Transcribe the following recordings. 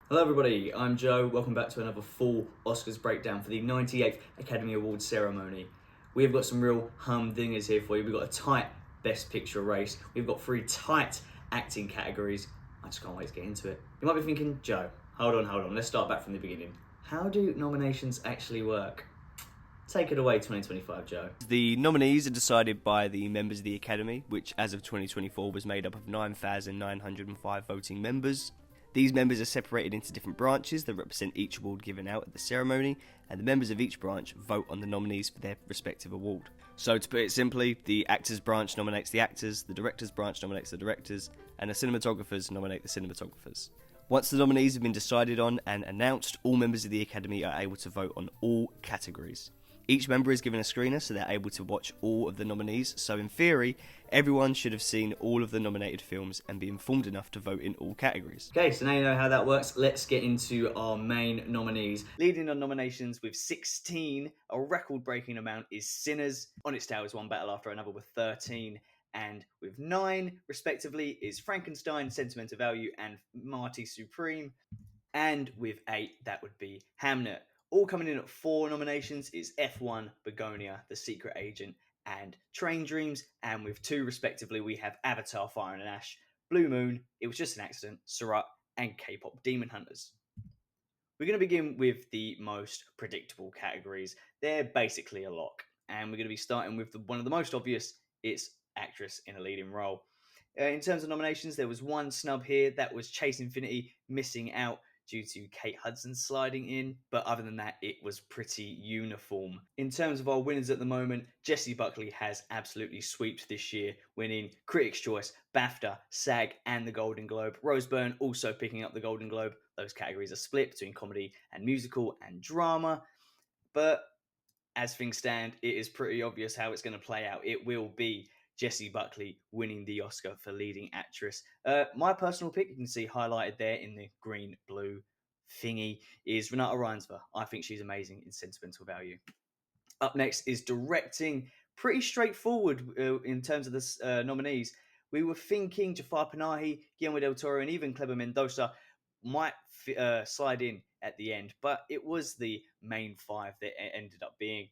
Hello everybody, I'm Joe. Welcome back to another full Oscars breakdown for the 98th Academy Awards ceremony. We've got some real humdingers here for you. We've got a tight Best Picture race. We've got three tight acting categories. I just can't wait to get into it. You might be thinking, Joe, hold on. Let's start back from the beginning. How do nominations actually work? Take it away, 2025, Joe. The nominees are decided by the members of the Academy, which as of 2024 was made up of 9,905 voting members. These members are separated into different branches that represent each award given out at the ceremony, and the members of each branch vote on the nominees for their respective award. So to put it simply, the actors branch nominates the actors, the directors branch nominates the directors, and the cinematographers nominate the cinematographers. Once the nominees have been decided on and announced, all members of the Academy are able to vote on all categories. Each member is given a screener so they're able to watch all of the nominees, so in theory, everyone should have seen all of the nominated films and be informed enough to vote in all categories. Okay, so now you know how that works. Let's get into our main nominees. Leading on nominations with 16, a record-breaking amount, is Sinners. On its tail is One Battle After Another with 13. And with 9, respectively, is Frankenstein, Sentimental Value, and Marty Supreme. And with 8, that would be Hamnet. All coming in at 4 nominations is F1, Begonia, The Secret Agent, and Train Dreams. And with 2, respectively, we have Avatar, Fire and Ash, Blue Moon, It Was Just an Accident, Surratt, and K-pop Demon Hunters. We're going to begin with the most predictable categories. They're basically a lock. And we're going to be starting with one of the most obvious. It's actress in a leading role. In terms of nominations, there was one snub here. That was Chase Infinity missing out due to Kate Hudson sliding in. But other than that, it was pretty uniform. In terms of our winners at the moment, Jessie Buckley has absolutely swept this year, winning Critics' Choice, BAFTA, SAG, and the Golden Globe. Rose Byrne also picking up the Golden Globe. Those categories are split between comedy and musical and drama. But as things stand, it is pretty obvious how it's going to play out. It will be Jessie Buckley winning the Oscar for leading actress. My personal pick, you can see highlighted there in the green-blue thingy, is Renata Reinsve. I think she's amazing in Sentimental Value. Up next is directing. Pretty straightforward in terms of the nominees. We were thinking Jafar Panahi, Guillermo del Toro, and even Kleber Mendoza might slide in at the end, but it was the main 5 that it ended up being.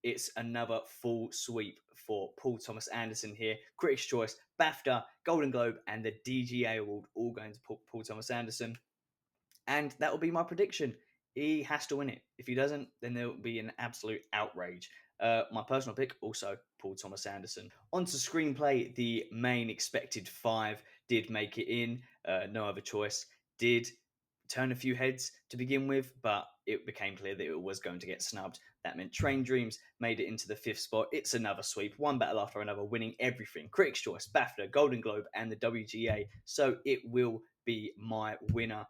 It's another full sweep for Paul Thomas Anderson here. Critics' Choice, BAFTA, Golden Globe, and the DGA Award all going to Paul Thomas Anderson. And that will be my prediction. He has to win it. If he doesn't, then there will be an absolute outrage. My personal pick, also Paul Thomas Anderson. On to Screenplay, the main expected 5 did make it in. No Other Choice did turn a few heads to begin with, but it became clear that it was going to get snubbed. That meant Train Dreams made it into the 5th spot. It's another sweep, one battle after another, winning everything. Critics' Choice, BAFTA, Golden Globe, and the WGA. So it will be my winner.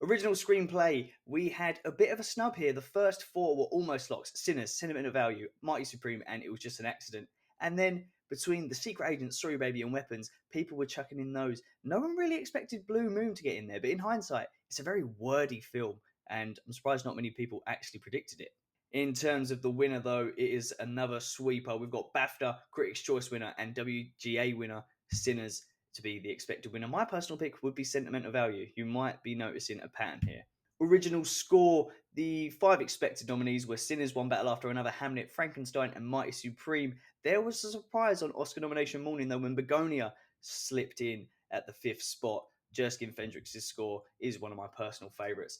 Original screenplay, we had a bit of a snub here. The first 4 were almost locks. Sinners, Sentimental Value, Mighty Supreme, and It Was Just an Accident. And then between The Secret Agent, Sorry Baby, and Weapons, people were chucking in those. No one really expected Blue Moon to get in there, but in hindsight, it's a very wordy film, and I'm surprised not many people actually predicted it. In terms of the winner, though, it is another sweeper. We've got BAFTA, Critics' Choice winner, and WGA winner, Sinners, to be the expected winner. My personal pick would be Sentimental Value. You might be noticing a pattern here. Original score, the 5 expected nominees were Sinners, One Battle After Another, Hamnet, Frankenstein, and Mighty Supreme. There was a surprise on Oscar nomination morning, though, when Begonia slipped in at the 5th spot. Jerskin Fendrix' score is one of my personal favourites.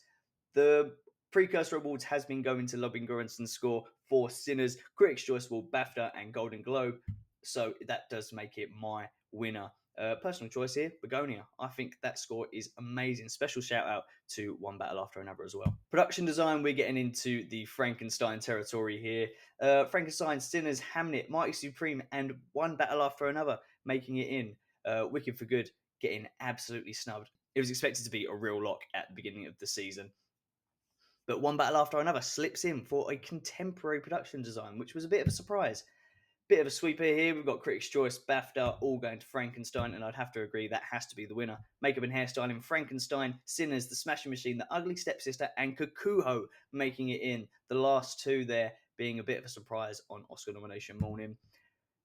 The precursor awards has been going to Ludwig Göransson's score for Sinners, Critics' Choice Award, BAFTA, and Golden Globe. So that does make it my winner. Personal choice here, Begonia. I think that score is amazing. Special shout out to One Battle After Another as well. Production design, we're getting into the Frankenstein territory here. Frankenstein, Sinners, Hamnet, Mighty Supreme, and One Battle After Another making it in. Wicked for Good getting absolutely snubbed. It was expected to be a real lock at the beginning of the season. But One Battle After Another slips in for a contemporary production design, which was a bit of a surprise. Bit of a sweeper here. We've got Critics' Choice, BAFTA, all going to Frankenstein, and I'd have to agree that has to be the winner. Makeup and hairstyling, Frankenstein, Sinners, The Smashing Machine, The Ugly Stepsister, and Kakuho making it in. The last 2 there being a bit of a surprise on Oscar nomination morning.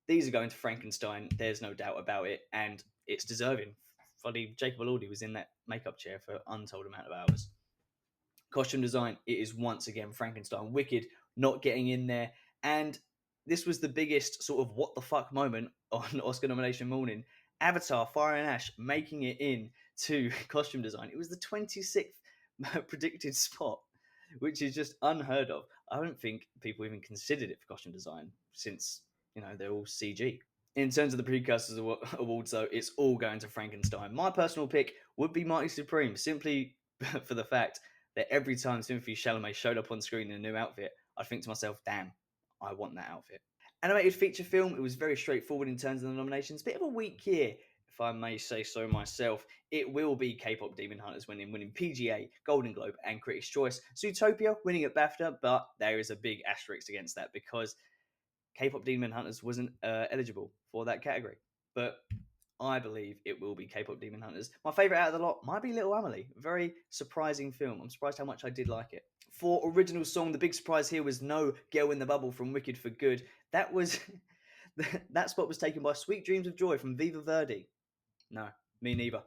These are going to Frankenstein. There's no doubt about it, and it's deserving. bloody Jacob Elordi was in that makeup chair for untold amount of hours. Costume design, it is once again Frankenstein. Wicked not getting in there. And this was the biggest sort of what the fuck moment on Oscar nomination morning. Avatar, Fire and Ash making it in to costume design. It was the 26th predicted spot, which is just unheard of. I don't think people even considered it for costume design since, they're all CG. In terms of the precursors awards, though, it's all going to Frankenstein. My personal pick would be Mighty Supreme, simply for the fact that every time Timothée Chalamet showed up on screen in a new outfit, I'd think to myself, damn, I want that outfit. Animated feature film, it was very straightforward in terms of the nominations. Bit of a weak year, if I may say so myself. It will be K-pop Demon Hunters winning PGA, Golden Globe, and Critics' Choice. Zootopia winning at BAFTA, but there is a big asterisk against that because K-pop Demon Hunters wasn't eligible for that category. But I believe it will be K-pop Demon Hunters. My favourite out of the lot might be Little Amelie. Very surprising film. I'm surprised how much I did like it. For original song, the big surprise here was no Girl in the Bubble from Wicked for Good. That was that spot was taken by Sweet Dreams of Joy from Viva Verdi. No, me neither.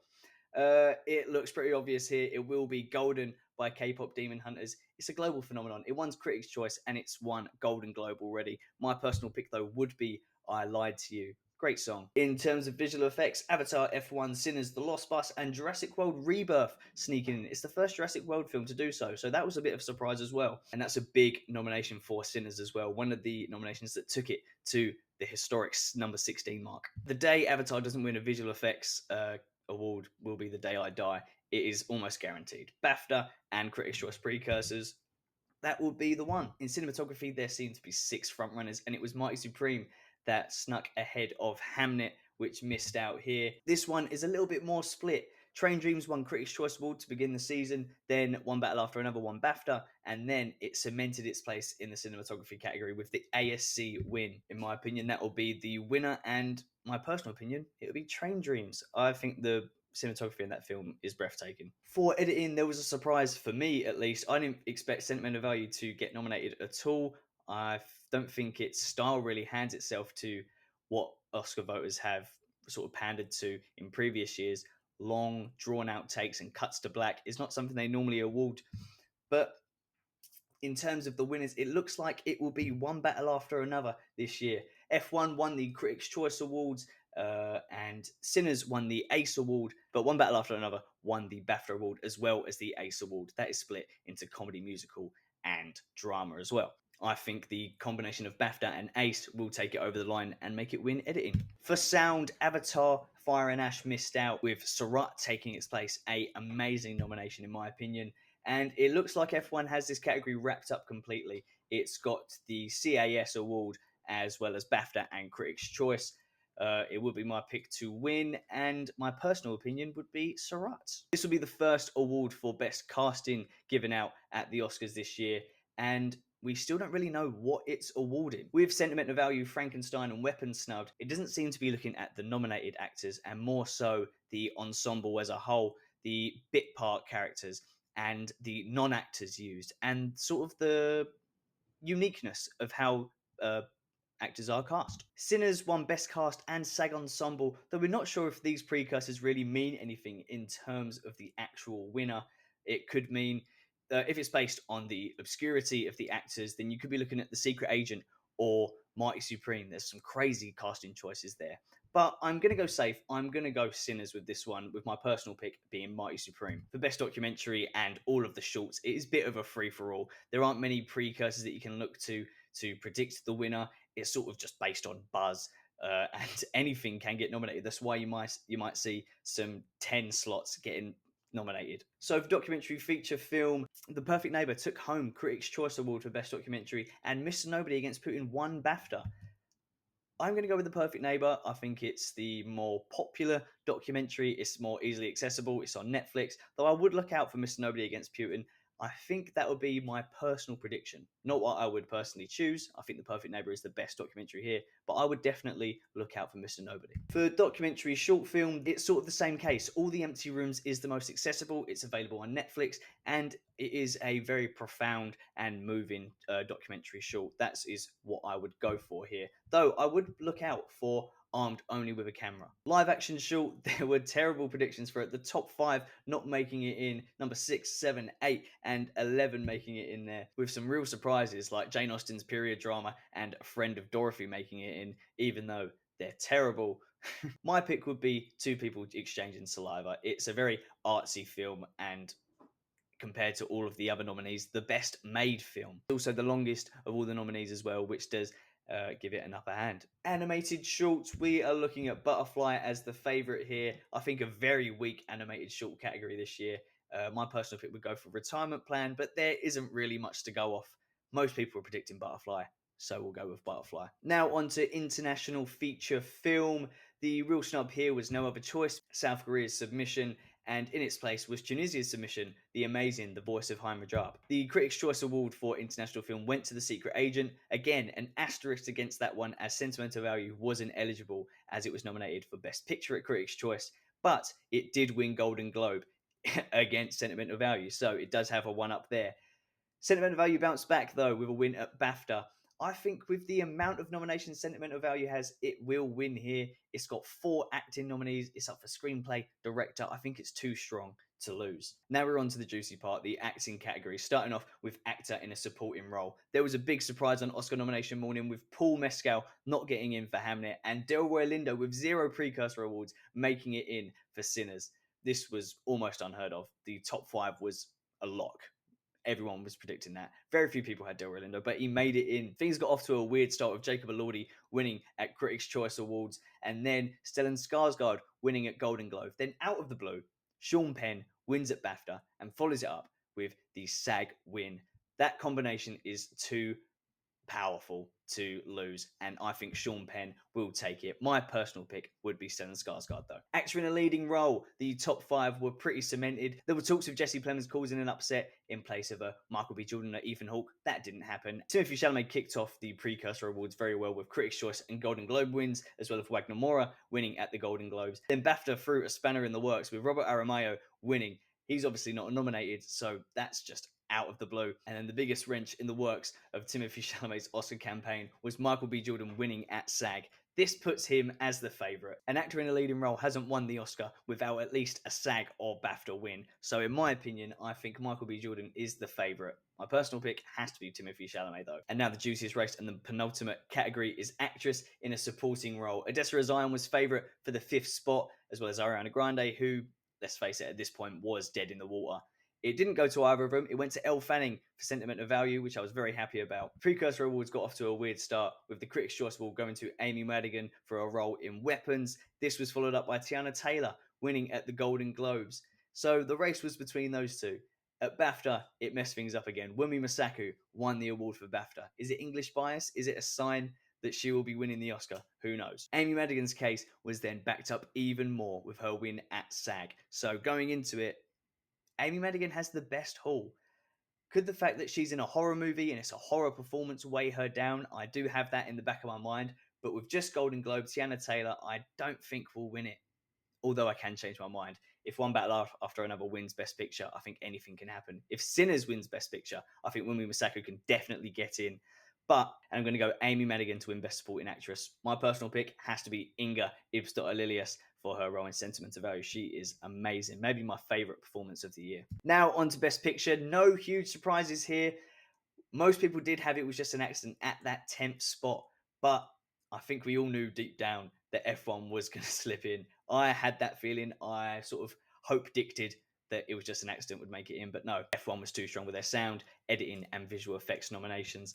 It looks pretty obvious here. It will be Golden by K-pop Demon Hunters. It's a global phenomenon. It won Critics' Choice and it's won Golden Globe already. My personal pick, though, would be I Lied to You. Great song. In terms of visual effects, Avatar, F1, Sinners, The Lost Bus, and Jurassic World Rebirth sneaking in. It's the first Jurassic World film to do so, so that was a bit of a surprise as well. And that's a big nomination for Sinners as well. One of the nominations that took it to the historic number 16 mark. The day Avatar doesn't win a visual effects award will be the day I die. It is almost guaranteed. BAFTA and Critics' Choice precursors, that would be the one. In cinematography, there seemed to be 6 frontrunners, and it was Mighty Supreme that snuck ahead of Hamnet, which missed out here. This one is a little bit more split. Train Dreams won Critics' Choice Award to begin the season, then One Battle After Another won BAFTA, and then it cemented its place in the cinematography category with the ASC win. In my opinion, that will be the winner, and my personal opinion, it will be Train Dreams. I think the cinematography in that film is breathtaking. For editing, there was a surprise for me, at least. I didn't expect Sentimental Value to get nominated at all. I don't think its style really hands itself to what Oscar voters have sort of pandered to in previous years. Long, drawn-out takes and cuts to black is not something they normally award. But in terms of the winners, it looks like it will be One Battle After Another this year. F1 won the Critics' Choice Awards, and Sinners won the ACE Award, but One Battle After Another won the BAFTA Award as well as the ACE Award. That is split into comedy, musical, and drama as well. I think the combination of BAFTA and ACE will take it over the line and make it win editing. For sound, Avatar, Fire and Ash missed out, with Surat taking its place. An amazing nomination, in my opinion. And it looks like F1 has this category wrapped up completely. It's got the CAS award as well as BAFTA and Critics' Choice. It would be my pick to win, and my personal opinion would be Surat. This will be the first award for Best Casting given out at the Oscars this year, and we still don't really know what it's awarding. With Sentimental Value, Frankenstein, and Weapons snubbed, it doesn't seem to be looking at the nominated actors and more so the ensemble as a whole, the bit part characters, and the non-actors used, and sort of the uniqueness of how actors are cast. Sinners won Best Cast and SAG Ensemble, though we're not sure if these precursors really mean anything in terms of the actual winner. It could mean, if it's based on the obscurity of the actors, then you could be looking at The Secret Agent or Mighty Supreme. There's some crazy casting choices there. But I'm going to go safe. I'm going to go Sinners with this one, with my personal pick being Mighty Supreme. For Best Documentary and all of the shorts, it is a bit of a free-for-all. There aren't many precursors that you can look to predict the winner. It's sort of just based on buzz, and anything can get nominated. That's why you might see some 10 slots getting nominated. So for documentary feature film, The Perfect Neighbor took home Critics' Choice Award for Best Documentary, and Mr. Nobody Against Putin won BAFTA. I'm going to go with The Perfect Neighbor. I think it's the more popular documentary. It's more easily accessible. It's on Netflix. Though I would look out for Mr. Nobody Against Putin. I think that would be my personal prediction. Not what I would personally choose. I think The Perfect Neighbor is the best documentary here, but I would definitely look out for Mr. Nobody. For documentary short film, it's sort of the same case. All the Empty Rooms is the most accessible. It's available on Netflix, and it is a very profound and moving documentary short. That is what I would go for here. Though I would look out for armed only with a camera. Live action short, there were terrible predictions for it. The top 5 not making it in, number 6, 7, 8, and 11 making it in there, with some real surprises like Jane Austen's period drama and A Friend of Dorothy making it in, even though they're terrible. My pick would be Two People Exchanging Saliva. It's a very artsy film, and compared to all of the other nominees, the best made film. Also the longest of all the nominees as well, which does give it an upper hand. Animated shorts, we are looking at Butterfly as the favourite here. I think a very weak animated short category this year. My personal pick would go for Retirement Plan, but there isn't really much to go off. Most people are predicting Butterfly, so we'll go with Butterfly. Now on to international feature film. The real snub here was No Other Choice, South Korea's submission, and in its place was Tunisia's submission, The Amazing, The Voice of Haim Rajab. The Critics' Choice Award for International Film went to The Secret Agent. Again, an asterisk against that one, as Sentimental Value wasn't eligible as it was nominated for Best Picture at Critics' Choice, but it did win Golden Globe against Sentimental Value, so it does have a one-up there. Sentimental Value bounced back, though, with a win at BAFTA. I think with the amount of nominations Sentimental Value has, it will win here. It's got 4 acting nominees. It's up for screenplay, director. I think it's too strong to lose. Now we're on to the juicy part, the acting category, starting off with actor in a supporting role. There was a big surprise on Oscar nomination morning with Paul Mescal not getting in for Hamnet and Delroy Lindo with 0 precursor awards making it in for Sinners. This was almost unheard of. The top 5 was a lock. Everyone was predicting that. Very few people had Delroy Lindo, but he made it in. Things got off to a weird start with Jacob Elordi winning at Critics' Choice Awards, and then Stellan Skarsgård winning at Golden Globe. Then out of the blue, Sean Penn wins at BAFTA and follows it up with the SAG win. That combination is too powerful to lose, and I think Sean Penn will take it. My personal pick would be Stellan Skarsgård, though. Actor in a leading role, the top 5 were pretty cemented. There were talks of Jesse Plemons causing an upset in place of a Michael B. Jordan or Ethan Hawke. That didn't happen. Timothée Chalamet kicked off the precursor awards very well with Critics' Choice and Golden Globe wins, as well as Wagner Moura winning at the Golden Globes. Then BAFTA threw a spanner in the works with Robert Aramayo winning. He's obviously not nominated, so that's just out of the blue. And then the biggest wrench in the works of Timothée Chalamet's Oscar campaign was Michael B. Jordan winning at SAG. This puts him as the favourite. An actor in a leading role hasn't won the Oscar without at least a SAG or BAFTA win. So in my opinion, I think Michael B. Jordan is the favourite. My personal pick has to be Timothée Chalamet, though. And now the juiciest race and the penultimate category is actress in a supporting role. Odessa Zion was favourite for the 5th spot, as well as Ariana Grande, who, let's face it, at this point was dead in the water. It didn't go to either of them. It went to Elle Fanning for Sentimental Value, which I was very happy about. Precursor Awards got off to a weird start, with the Critics' Choice Award going to Amy Madigan for a role in Weapons. This was followed up by Tiana Taylor winning at the Golden Globes. So the race was between those two. At BAFTA, it messed things up again. Wunmi Mosaku won the award for BAFTA. Is it English bias? Is it a sign that she will be winning the Oscar? Who knows? Amy Madigan's case was then backed up even more with her win at SAG. So going into it, Amy Madigan has the best haul. Could the fact that she's in a horror movie and it's a horror performance weigh her down? I do have that in the back of my mind. But with just Golden Globe, Tiana Taylor, I don't think will win it. Although I can change my mind. If One Battle After Another wins Best Picture, I think anything can happen. If Sinners wins Best Picture, I think Wunmi Mosaku can definitely get in. But I'm going to go Amy Madigan to win Best Supporting Actress. My personal pick has to be Inga Ibstotter-Lilius for her role in Sentimental Value. She is amazing. Maybe my favourite performance of the year. Now on to Best Picture. No huge surprises here. Most people did have it was just an accident at that 10th spot. But I think we all knew deep down that F1 was going to slip in. I had that feeling. I sort of hope-dicted that it was just an accident would make it in. But no, F1 was too strong with their sound, editing, and visual effects nominations.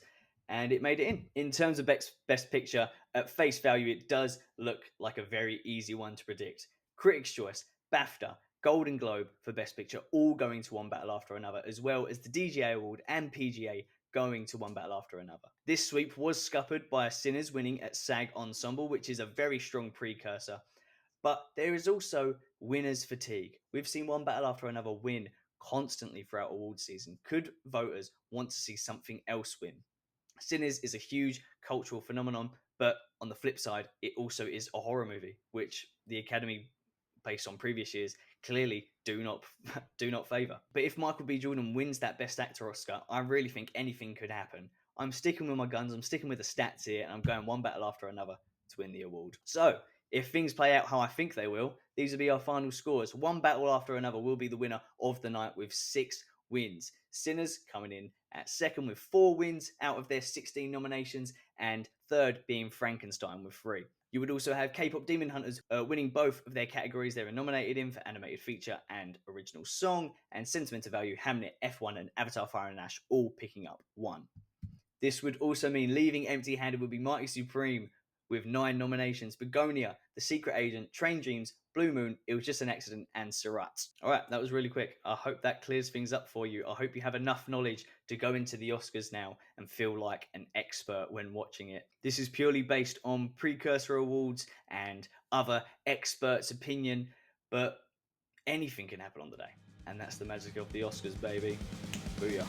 And it made it in. In terms of Best Picture, at face value, it does look like a very easy one to predict. Critics' Choice, BAFTA, Golden Globe for Best Picture, all going to One Battle After Another, as well as the DGA Award and PGA going to One Battle After Another. This sweep was scuppered by Sinners winning at SAG Ensemble, which is a very strong precursor. But there is also winner's fatigue. We've seen One Battle After Another win constantly throughout awards season. Could voters want to see something else win? Sinners is a huge cultural phenomenon, but on the flip side, it also is a horror movie, which the Academy, based on previous years, clearly do not favour. But if Michael B. Jordan wins that Best Actor Oscar, I really think anything could happen. I'm sticking with my guns, I'm sticking with the stats here, and I'm going One Battle After Another to win the award. So, If things play out how I think they will, these will be our final scores. One battle after another will be the winner of the night with 6 wins. Sinners coming in at second with 4 wins out of their 16 nominations, and third being Frankenstein with 3. You would also have K-pop Demon Hunters winning both of their categories they were nominated in for animated feature and original song, and Sentimental Value, Hamnet, F1, and Avatar Fire and Ash all picking up 1. This would also mean leaving empty-handed would be Mighty Supreme with 9 nominations, Begonia, The Secret Agent, Train Dreams, Blue Moon, It Was Just an Accident, and Surat. Alright, that was really quick. I hope that clears things up for you. I hope you have enough knowledge to go into the Oscars now and feel like an expert when watching it. This is purely based on precursor awards and other experts' opinion, but anything can happen on the day. And that's the magic of the Oscars, baby. Booyah.